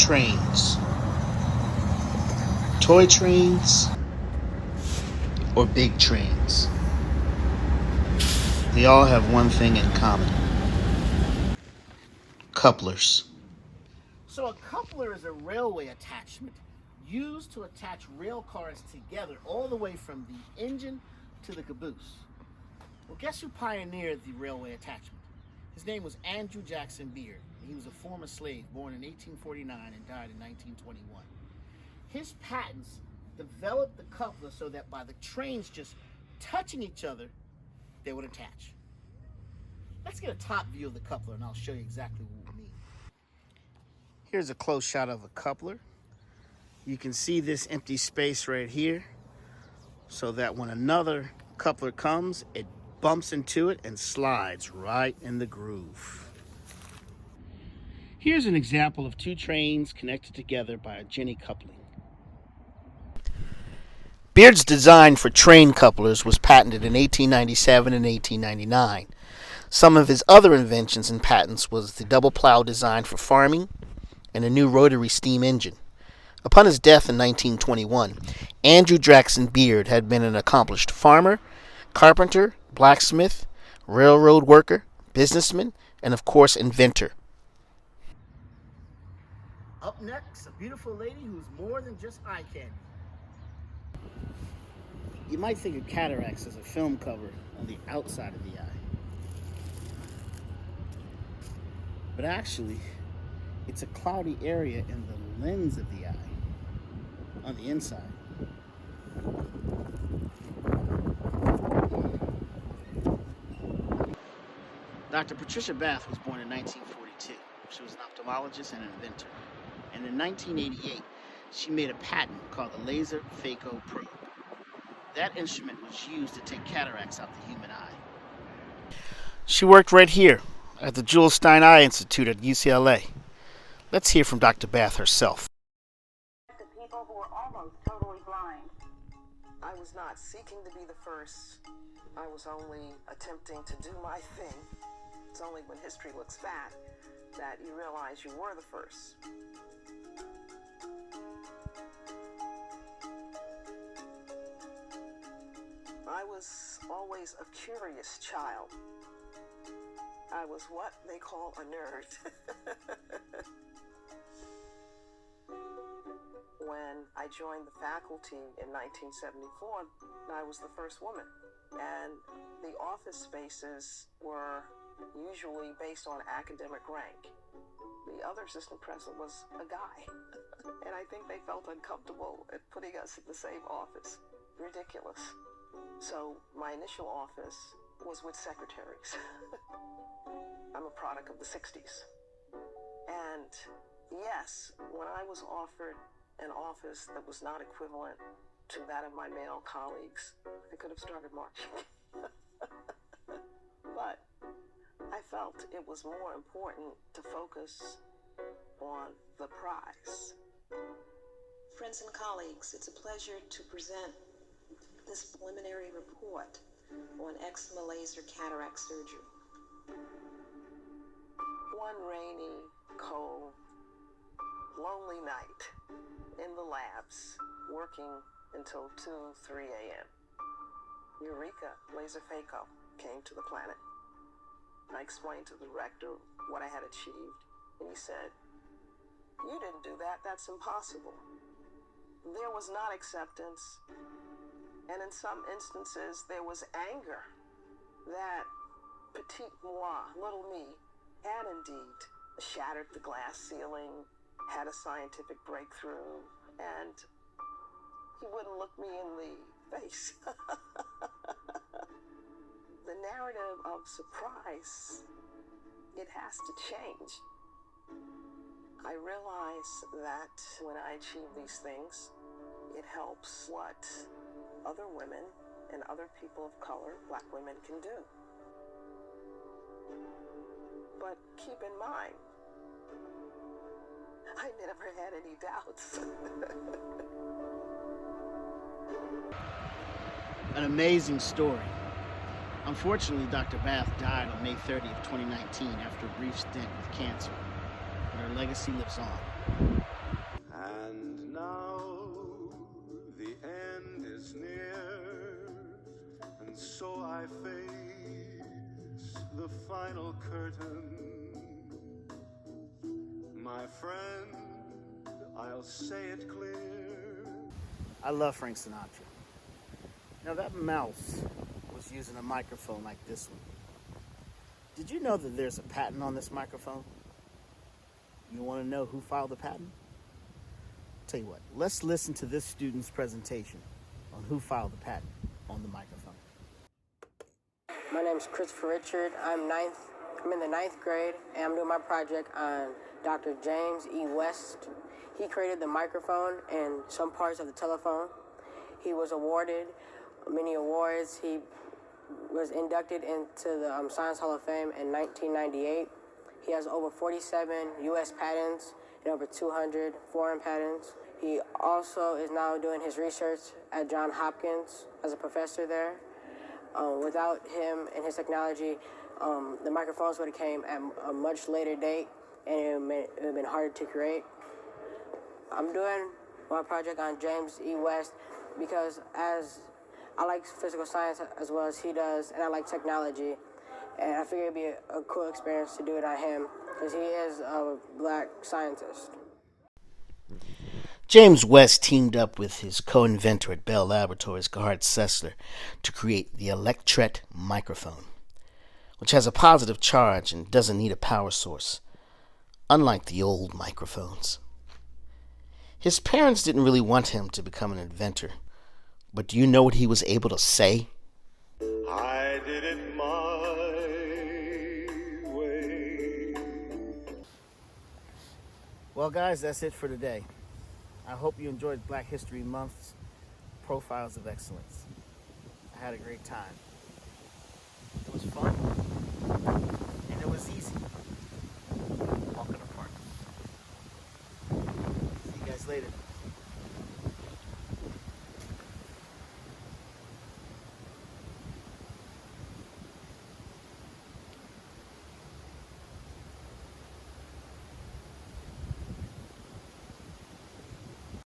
trains, toy trains or big trains, they all have one thing in common: couplers. So a coupler is a railway attachment used to attach rail cars together all the way from the engine to the caboose. Well, guess who pioneered the railway attachment? His name was Andrew Jackson Beard. He was a former slave born in 1849 and died in 1921. His patents developed the coupler so that by the trains just touching each other, they would attach. Let's get a top view of the coupler and I'll show you exactly what we mean. Here's a close shot of a coupler. You can see this empty space right here so that when another coupler comes, it bumps into it and slides right in the groove. Here's an example of two trains connected together by a Jenny coupling. Beard's design for train couplers was patented in 1897 and 1899. Some of his other inventions and patents was the double plow design for farming and a new rotary steam engine. Upon his death in 1921, Andrew Jackson Beard had been an accomplished farmer, carpenter, blacksmith, railroad worker, businessman, and of course, inventor. Up next, a beautiful lady who's more than just eye candy. You might think of cataracts as a film cover on the outside of the eye. But actually, it's a cloudy area in the lens of the eye, on the inside. Dr. Patricia Bath was born in 1942. She was an ophthalmologist and an inventor. And in 1988, she made a patent called the Laser Phaco Probe. That instrument was used to take cataracts out the human eye. She worked right here at the Jules Stein Eye Institute at UCLA. Let's hear from Dr. Bath herself. The people who were almost totally blind. I was not seeking to be the first. I was only attempting to do my thing. It's only when history looks back that you realize you were the first. I was always a curious child. I was what they call a nerd. When I joined the faculty in 1974, I was the first woman. And the office spaces were usually based on academic rank. The other assistant president was a guy. And I think they felt uncomfortable at putting us in the same office. Ridiculous. So my initial office was with secretaries. I'm a product of the 60s. And yes, when I was offered an office that was not equivalent to that of my male colleagues, I could have started marching. But I felt it was more important to focus on the prize. Friends and colleagues, it's a pleasure to present this preliminary report on eczema laser cataract surgery. One rainy, cold, lonely night in the labs, working until 2, 3 a.m. Eureka, Laser Phaco, came to the planet. I explained to the director what I had achieved, and he said, "You didn't do that, that's impossible." There was not acceptance, and in some instances, there was anger that petite moi, little me, had indeed shattered the glass ceiling, had a scientific breakthrough, and he wouldn't look me in the face. The narrative of surprise, it has to change. I realize that when I achieve these things, it helps what other women and other people of color, Black women, can do. But keep in mind, I never had any doubts. An amazing story. Unfortunately, Dr. Bath died on May 30th, 2019 after a brief stint with cancer, but her legacy lives on. And now the end is near, and so I face the final curtain. My friend, I'll say it clear. I love Frank Sinatra. Now that mouse was using a microphone like this one. Did you know that there's a patent on this microphone? You want to know who filed the patent? Tell you what, let's listen to this student's presentation on who filed the patent on the microphone. My name is Christopher Richard. I'm in the ninth grade, and I'm doing my project on Dr. James E. West. He created the microphone and some parts of the telephone. He was awarded many awards. He was inducted into the Science Hall of Fame in 1998. He has over 47 U.S. patents and over 200 foreign patents. He also is now doing his research at Johns Hopkins as a professor there. Without him and his technology, the microphones would have came at a much later date, and it would have been harder to create. I'm doing my project on James E. West because as I like physical science as well as he does, and I like technology, and I figured it'd be a cool experience to do it on him because he is a black scientist. James West teamed up with his co-inventor at Bell Laboratories, Gerhard Sessler, to create the Electret microphone, which has a positive charge and doesn't need a power source, unlike the old microphones. His parents didn't really want him to become an inventor, but do you know what he was able to say? I did it my way. Well, guys, that's it for today. I hope you enjoyed Black History Month's Profiles of Excellence. I had a great time. It was fun, and it was easy. Walk in the park. See you guys later.